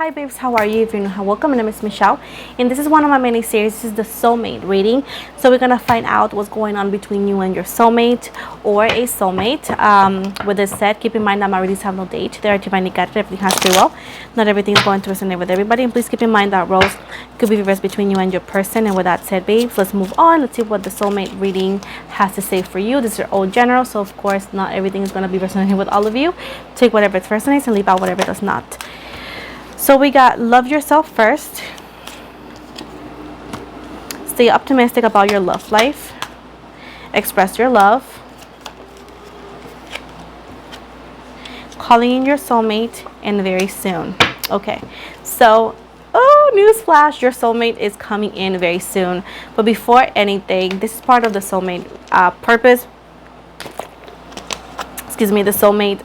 Hi babes, how are you? If you're new, welcome. My name is Michelle and this is one of my mini series. This is the soulmate reading. So we're gonna find out what's going on between you and your soulmate or a soulmate. With this said, keep in mind that my readings have no date. They are divinely guided. Everything has free will. Not everything is going to resonate with everybody, and please keep in mind that roles could be reversed between you and your person. And with that said, babes, let's move on. Let's see what the soulmate reading has to say for you. This is your own general, so of course not everything is going to be resonating with all of you. Take whatever resonates and leave out whatever does not. So we got love yourself first. Stay optimistic about your love life. Express your love. Calling in your soulmate, and very soon. Okay, so newsflash, your soulmate is coming in very soon. But before anything, this is part of the soulmate purpose. Excuse me, the soulmate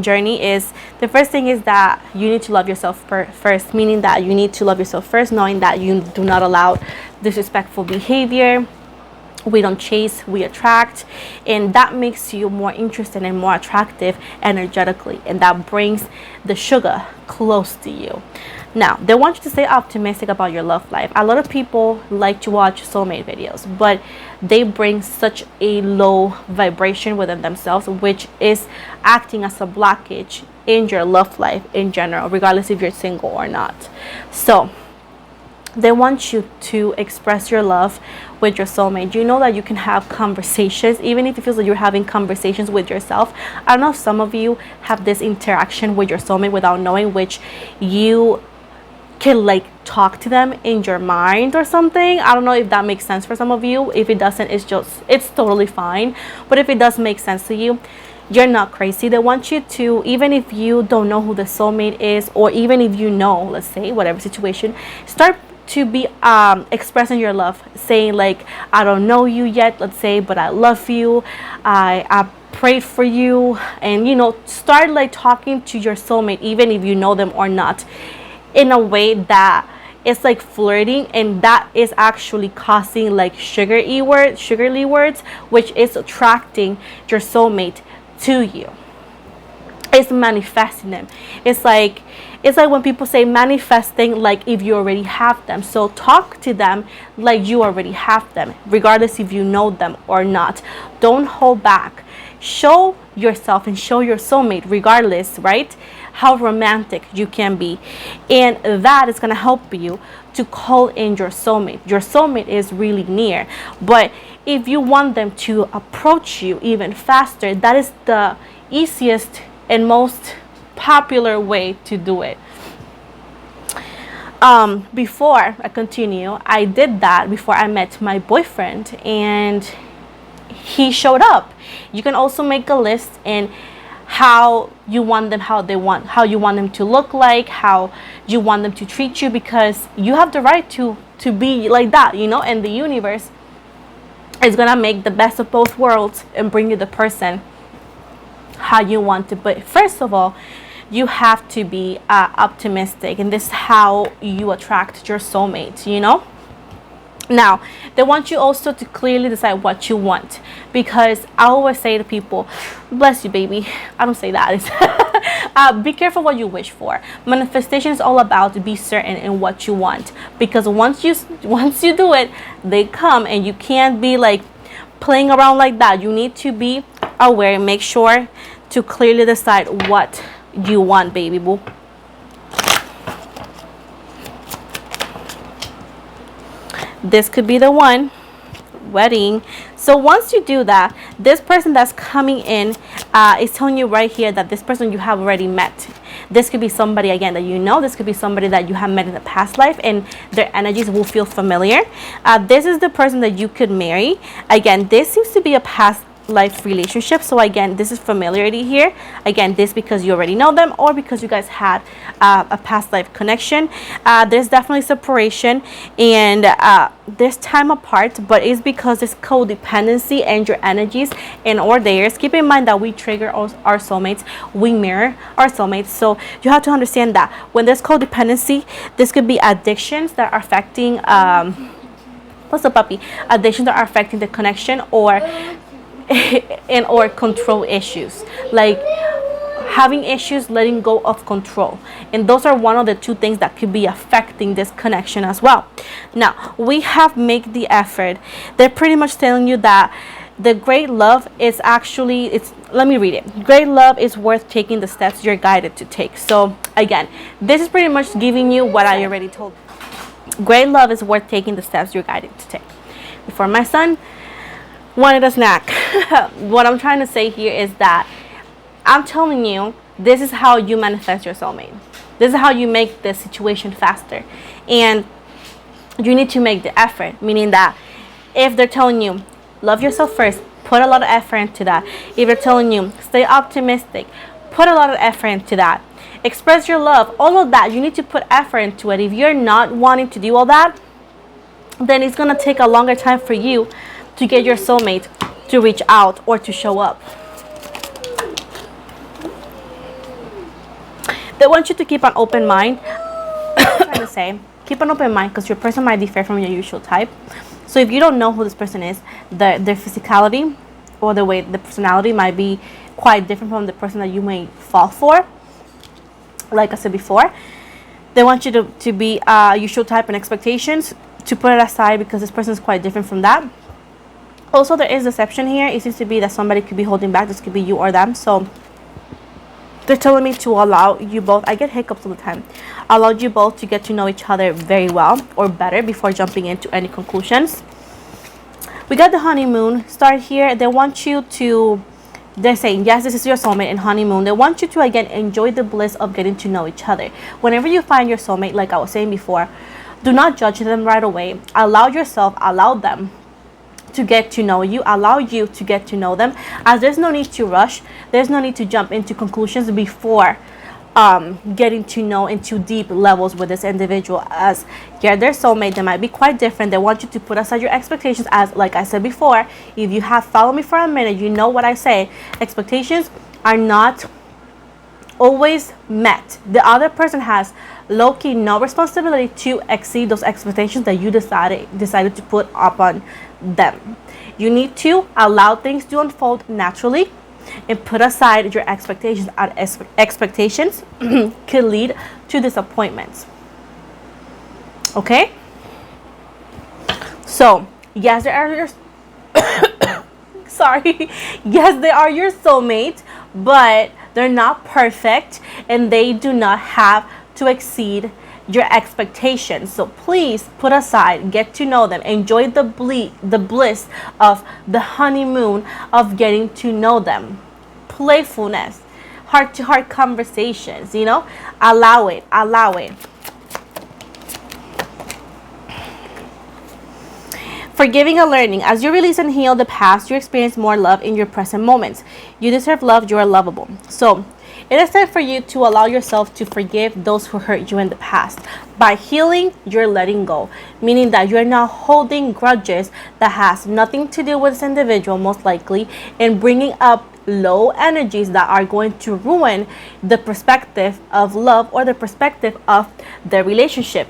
journey is, the first thing is that you need to love yourself first, meaning that you need to love yourself first, knowing that you do not allow disrespectful behavior. We don't chase, we attract, and that makes you more interested and more attractive energetically, and that brings the sugar close to you. Now, they want you to stay optimistic about your love life. A lot of people like to watch soulmate videos, but they bring such a low vibration within themselves, which is acting as a blockage in your love life in general, regardless if you're single or not. So they want you to express your love with your soulmate. You know that you can have conversations, even if it feels like you're having conversations with yourself. I don't know if some of you have this interaction with your soulmate without knowing, which you can like talk to them in your mind or something. I don't know if that makes sense for some of you. If it doesn't, it's totally fine. But if it does make sense to you, you're not crazy. They want you to, even if you don't know who the soulmate is, or even if you know, let's say, whatever situation, start to be expressing your love, saying like, I don't know you yet, let's say, but I love you, I prayed for you, and you know, start like talking to your soulmate, even if you know them or not, in a way that it's like flirting, and that is actually causing like sugarly words, which is attracting your soulmate to you. It's manifesting them. It's like when people say manifesting, like if you already have them. So talk to them like you already have them, regardless if you know them or not. Don't hold back. Show yourself and show your soulmate, regardless, right, how romantic you can be. And that is going to help you to call in your soulmate. Your soulmate is really near. But if you want them to approach you even faster, that is the easiest and most popular way to do it. Before I continue, I did that before I met my boyfriend, and he showed up. You can also make a list and how you want them, how you want them to look like, how you want them to treat you, because you have the right to be like that, you know, and the universe is gonna make the best of both worlds and bring you the person how you want to. But first of all, you have to be optimistic, and this is how you attract your soulmate, you know. Now, they want you also to clearly decide what you want, because I always say to people, bless you, baby. I don't say that. Be careful what you wish for. Manifestation is all about to be certain in what you want, because once you do it, they come, and you can't be like playing around like that. You need to be aware and make sure to clearly decide what you want, baby boo. This could be the one. Wedding. So once you do that, this person that's coming in is telling you right here that this person you have already met. This could be somebody, again, that you know. This could be somebody that you have met in the past life, and their energies will feel familiar. This is the person that you could marry. Again, this seems to be a past life relationship, so again, this is familiarity here. Again, this because you already know them, or because you guys had a past life connection. There's definitely separation, and this time apart, but it's because it's codependency and your energies and or theirs. Keep in mind that we trigger our soulmates, we mirror our soulmates, so you have to understand that when there's codependency, this could be addictions that are affecting what's up, puppy? Addictions that are affecting the connection, or and or control issues, like having issues letting go of control. And those are one of the two things that could be affecting this connection as well. Now, we have make the effort. They're pretty much telling you that the great love is actually, let me read it. Great love is worth taking the steps you're guided to take. So again, this is pretty much giving you what I already told you. Great love is worth taking the steps you're guided to take. Before my son wanted a snack. What I'm trying to say here is that I'm telling you, this is how you manifest your soulmate. This is how you make the situation faster. And you need to make the effort, meaning that if they're telling you, love yourself first, put a lot of effort into that. If they're telling you, stay optimistic, put a lot of effort into that. Express your love, all of that, you need to put effort into it. If you're not wanting to do all that, then it's going to take a longer time for you to get your soulmate to reach out or to show up. They want you to keep an open mind. I'm trying to say, keep an open mind because your person might differ from your usual type. So if you don't know who this person is, their physicality or the way the personality might be quite different from the person that you may fall for. Like I said before, they want you to be usual type and expectations, to put it aside because this person is quite different from that. Also, there is deception here. It seems to be that somebody could be holding back. This could be you or them. So they're telling me to allow you both, I get hiccups all the time, allow you both to get to know each other very well or better before jumping into any conclusions. We got the honeymoon start here. They want you to, they're saying, yes, this is your soulmate and honeymoon. They want you to, again, enjoy the bliss of getting to know each other. Whenever you find your soulmate, like I was saying before, do not judge them right away. Allow yourself, allow them to get to know you, allow you to get to know them, as there's no need to rush, there's no need to jump into conclusions before getting to know into deep levels with this individual. As yeah, their soulmate, they might be quite different. They want you to put aside your expectations, as like I said before, if you have followed me for a minute, you know what I say. Expectations are not always met. The other person has low-key no responsibility to exceed those expectations that you decided to put upon them. You need to allow things to unfold naturally and put aside your expectations. Expectations could lead to disappointments. Okay? So, yes, they are your sorry. Yes, they are your soulmate, but they're not perfect and they do not have to exceed your expectations. So please put aside, get to know them, enjoy the bliss of the honeymoon of getting to know them. Playfulness, heart-to-heart conversations, allow it. Forgiving and learning. As you release and heal the past, you experience more love in your present moments. You deserve love. You are lovable. So it is time for you to allow yourself to forgive those who hurt you in the past. By healing, you're letting go, meaning that you're not holding grudges that has nothing to do with this individual, most likely, and bringing up low energies that are going to ruin the perspective of love or the perspective of the relationship.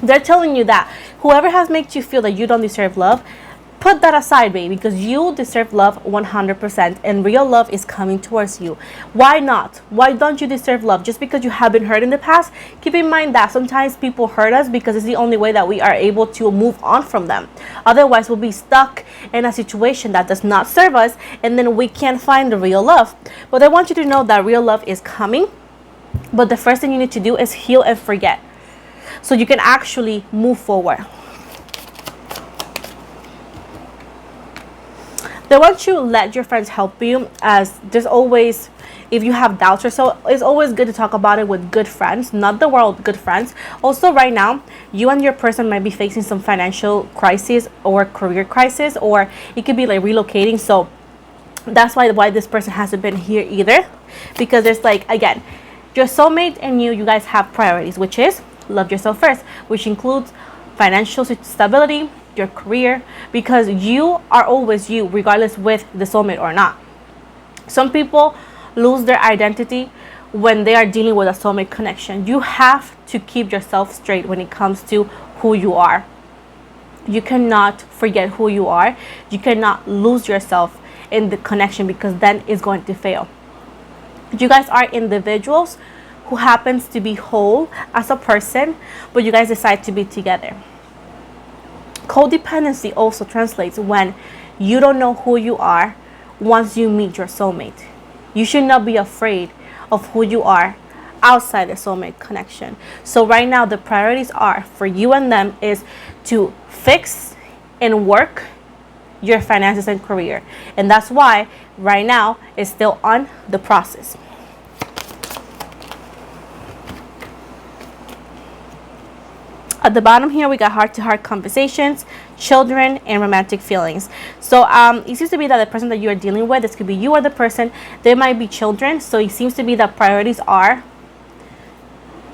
They're telling you that whoever has made you feel that you don't deserve love, put that aside, baby, because you deserve love 100% and real love is coming towards you. Why not? Why don't you deserve love? Just because you have been hurt in the past? Keep in mind that sometimes people hurt us because it's the only way that we are able to move on from them. Otherwise, we'll be stuck in a situation that does not serve us and then we can't find the real love. But I want you to know that real love is coming. But the first thing you need to do is heal and forget, so you can actually move forward. They want you to let your friends help you, as there's always, if you have doubts or so, it's always good to talk about it with good friends, not the world, good friends. Also, right now, you and your person might be facing some financial crisis or career crisis, or it could be like relocating. So that's why this person hasn't been here either, because there's like, again, your soulmate and you guys have priorities, which is love yourself first, which includes financial stability, your career, because you are always you, regardless with the soulmate or not. Some people lose their identity when they are dealing with a soulmate connection. You have to keep yourself straight when it comes to who you are. You cannot forget who you are. You cannot lose yourself in the connection, because then it's going to fail. You guys are individuals who happens to be whole as a person, but you guys decide to be together. Codependency also translates when you don't know who you are once you meet your soulmate. You should not be afraid of who you are outside the soulmate connection. So right now the priorities are for you and them is to fix and work your finances and career. And that's why right now it's still on the process. At the bottom here, we got heart-to-heart conversations, children, and romantic feelings. So it seems to be that the person that you are dealing with, this could be you or the person, there might be children. So it seems to be that priorities are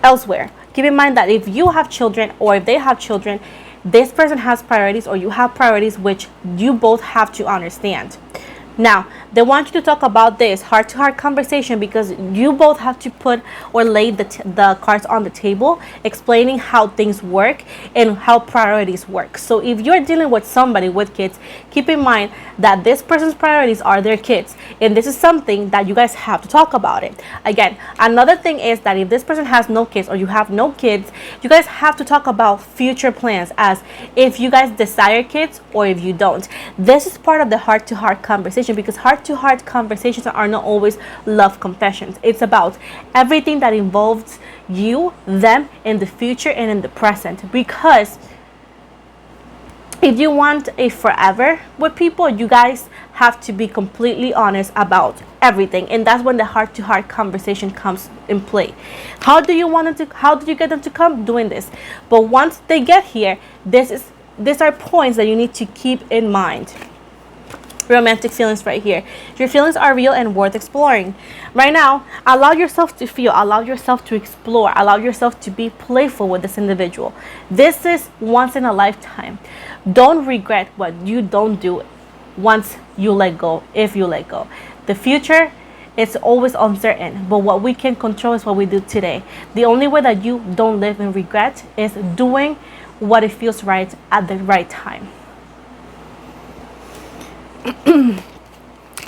elsewhere. Keep in mind that if you have children or if they have children, this person has priorities or you have priorities, which you both have to understand. Now, they want you to talk about this heart-to-heart conversation because you both have to put or lay the cards on the table, explaining how things work and how priorities work. So if you're dealing with somebody with kids, keep in mind that this person's priorities are their kids. And this is something that you guys have to talk about it. Again, another thing is that if this person has no kids or you have no kids, you guys have to talk about future plans, as if you guys desire kids or if you don't. This is part of the heart-to-heart conversation, because heart-to-heart conversations are not always love confessions. It's about everything that involves you, them, in the future and in the present. Because if you want a forever with people, you guys have to be completely honest about everything, and that's when the heart-to-heart conversation comes in play. How do you get them to come? Doing this. But once they get here, these are points that you need to keep in mind. Romantic feelings right here. Your feelings are real and worth exploring. Right now, allow yourself to feel, allow yourself to explore, allow yourself to be playful with this individual. This is once in a lifetime. Don't regret what you don't do once you let go, if you let go. The future, it's always uncertain, but what we can control is what we do today. The only way that you don't live in regret is doing what it feels right at the right time.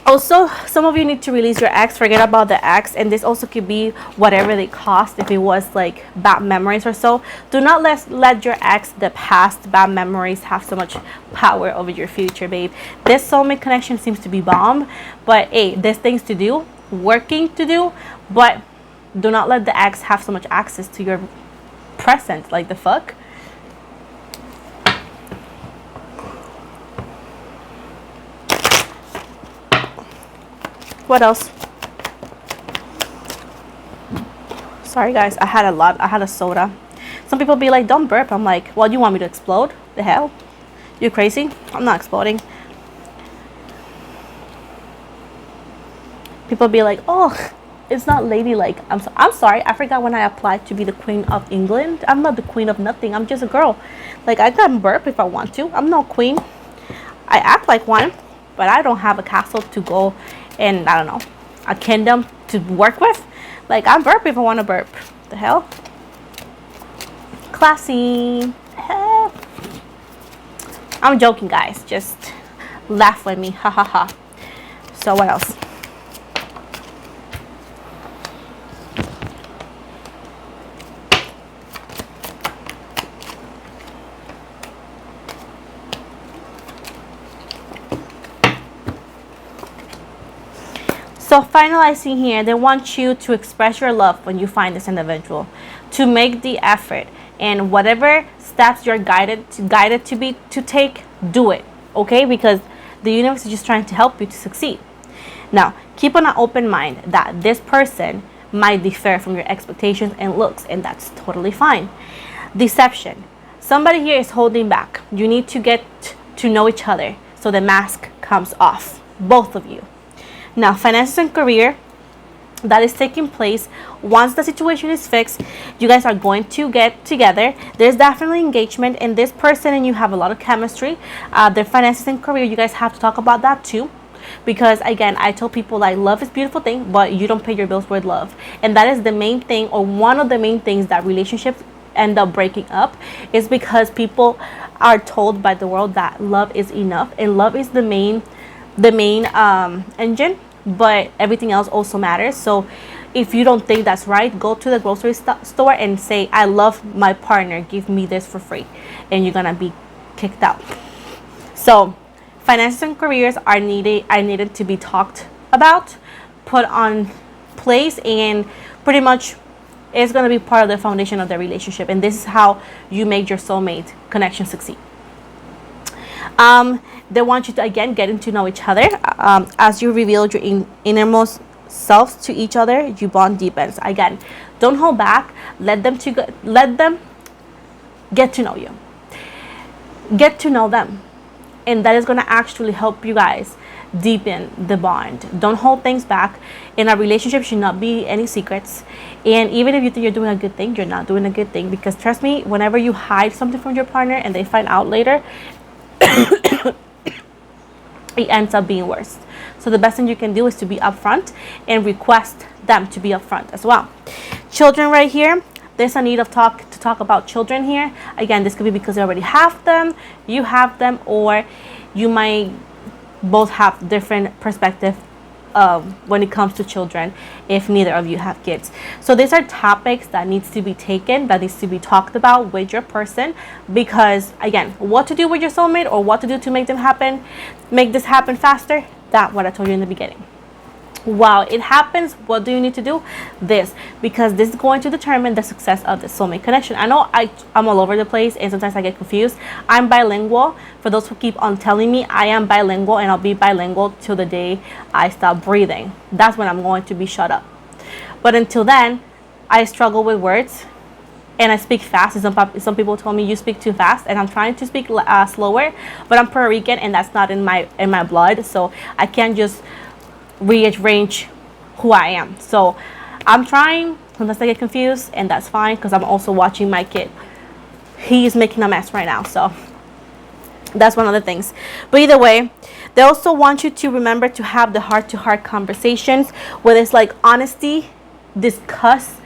Also, some of you need to release your ex, forget about the ex, and this also could be whatever they cost. If it was like bad memories or so, do not let your ex, the past bad memories, have so much power over your future, babe. This soulmate connection seems to be bomb, but hey, there's things to do, working to do, but do not let the ex have so much access to your present. Like the fuck. What else? Sorry guys, I had a soda. Some people be like, don't burp. I'm like, well, you want me to explode? The hell? You crazy? I'm not exploding. People be like, oh, it's not ladylike. I'm sorry, I forgot when I applied to be the Queen of England. I'm not the queen of nothing. I'm just a girl. Like, I can burp if I want to. I'm no queen. I act like one, but I don't have a castle to go and, I don't know, a kingdom to work with. Like, I burp if I want to burp. The hell? Classy. Hell. I'm joking, guys. Just laugh with me. Ha ha ha. So what else? So finalizing here, they want you to express your love when you find this individual, to make the effort, and whatever steps you're guided to take, do it, okay? Because the universe is just trying to help you to succeed. Now, keep on an open mind that this person might differ from your expectations and looks, and that's totally fine. Deception. Somebody here is holding back. You need to get to know each other so the mask comes off, both of you. Now, finances and career, that is taking place. Once the situation is fixed, you guys are going to get together. There's definitely engagement, and this person and you have a lot of chemistry. Their finances and career, you guys have to talk about that too. Because again, I tell people, like, love is a beautiful thing, but you don't pay your bills with love. And that is the main thing, or one of the main things that relationships end up breaking up, is because people are told by the world that love is enough, and love is the main engine but everything else also matters. So if you don't think that's right, go to the grocery store and say, I love my partner, give me this for free, and you're gonna be kicked out. So finances and careers are needed to be talked about, put on place, and pretty much it's going to be part of the foundation of the relationship. And this is how you make your soulmate connection succeed. They want you to, again, getting to know each other. As you reveal your innermost selves to each other, you bond deepens. Again, don't hold back. Let them get to know you. Get to know them. And that is going to actually help you guys deepen the bond. Don't hold things back. In a relationship should not be any secrets. And even if you think you're doing a good thing, you're not doing a good thing. Because trust me, whenever you hide something from your partner and they find out later, it ends up being worse. So the best thing you can do is to be upfront and request them to be upfront as well. Children right here. There's a need to talk about children here. Again, this could be because you already have them, you have them, or you might both have different perspective when it comes to children if neither of you have kids. So these are topics that needs to be taken, that needs to be talked about with your person, because again, what to do with your soulmate or what to do to make this happen faster, that's what I told you in the beginning. While it happens, what do you need to do? This, because this is going to determine the success of the soulmate connection. I know I'm all over the place and sometimes I get confused. I'm bilingual. For those who keep on telling me, I am bilingual, and I'll be bilingual till the day I stop breathing. That's when I'm going to be shut up. But until then, I struggle with words and I speak fast. Some people told me you speak too fast, and I'm trying to speak slower, but I'm Puerto Rican and that's not in my blood, so I can't just rearrange who I am. So I'm trying. Sometimes I get confused, and that's fine because I'm also watching my kid. He is making a mess right now, so that's one of the things. But either way, they also want you to remember to have the heart-to-heart conversations where it's like honesty, discuss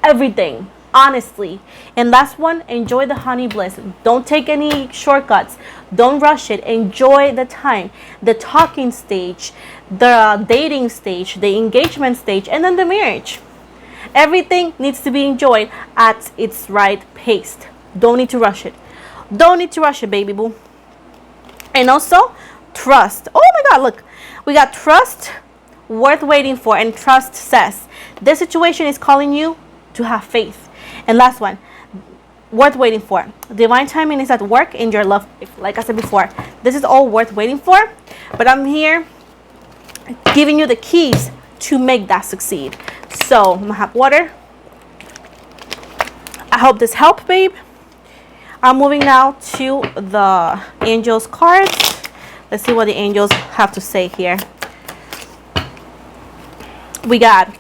everything honestly. And last one, enjoy the honey bliss. Don't take any shortcuts. Don't rush it. Enjoy the time, the talking stage, the dating stage, the engagement stage, and then the marriage. Everything needs to be enjoyed at its right pace. Don't need to rush it. Don't need to rush it, baby boo. And also, trust. Oh my God, look. We got trust, worth waiting for, and trust says this situation is calling you to have faith. And last one, worth waiting for. Divine timing is at work in your love life. Like I said before, this is all worth waiting for. But I'm here giving you the keys to make that succeed. So I'm gonna have water. I hope this helped, babe. I'm moving now to the angels cards. Let's see what the angels have to say here. We got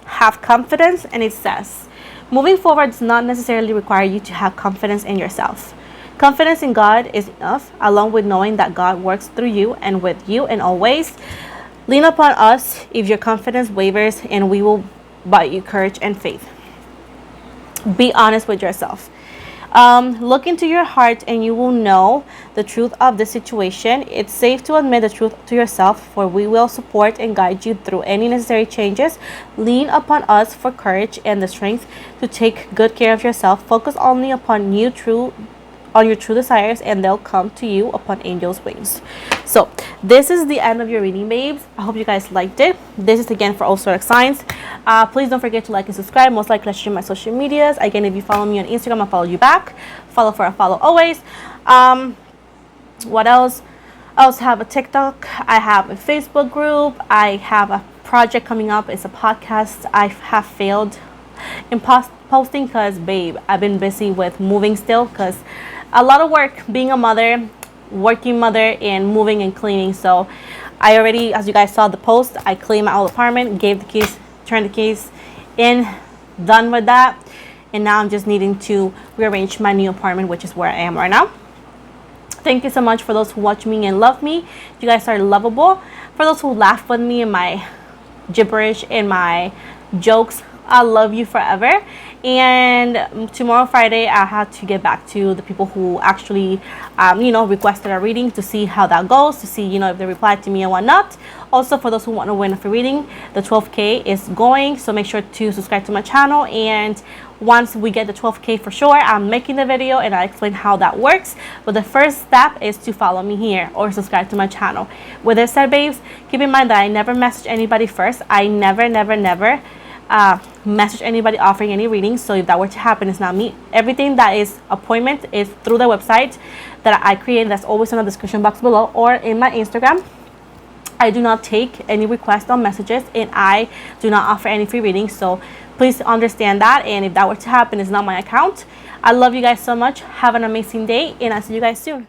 have confidence, and it says moving forward does not necessarily require you to have confidence in yourself. Confidence in God is enough, along with knowing that God works through you and with you in all ways. Lean upon us if your confidence wavers, and we will buy you courage and faith. Be honest with yourself. Look into your heart and you will know the truth of the situation. It's safe to admit the truth to yourself, for we will support and guide you through any necessary changes. Lean upon us for courage and the strength to take good care of yourself. Focus only upon your true desires, and they'll come to you upon angels' wings. So this is the end of your reading, babes. I hope you guys liked it. This is again for all zodiac signs. Please don't forget to like and subscribe. Most likely I share my social medias. Again, if you follow me on Instagram, I'll follow you back. Follow for a follow always. What else? I also have a TikTok. I have a Facebook group. I have a project coming up. It's a podcast. I have failed in posting because, babe, I've been busy with moving still, because a lot of work being a mother, working mother, and moving and cleaning. So I already, as you guys saw the post, I cleaned my old apartment, gave the keys, turned the keys in, done with that. And now I'm just needing to rearrange my new apartment, which is where I am right now. Thank you so much for those who watch me and love me. You guys are lovable. For those who laugh with me and my gibberish and my jokes, I love you forever. And tomorrow, Friday, I had to get back to the people who actually, requested a reading, to see how that goes, to see, if they replied to me and whatnot. Also, for those who want to win a free reading, the 12K is going, so make sure to subscribe to my channel. And once we get the 12K for sure, I'm making the video and I explain how that works. But the first step is to follow me here or subscribe to my channel. With this said, babes, keep in mind that I never message anybody first. I never message anybody offering any readings. So if that were to happen, it's not me. Everything that is appointment is through the website that I create. That's always in the description box below or in my Instagram. I do not take any requests on messages, and I do not offer any free readings. So please understand that. And if that were to happen, it's not my account. I love you guys so much. Have an amazing day, and I'll see you guys soon.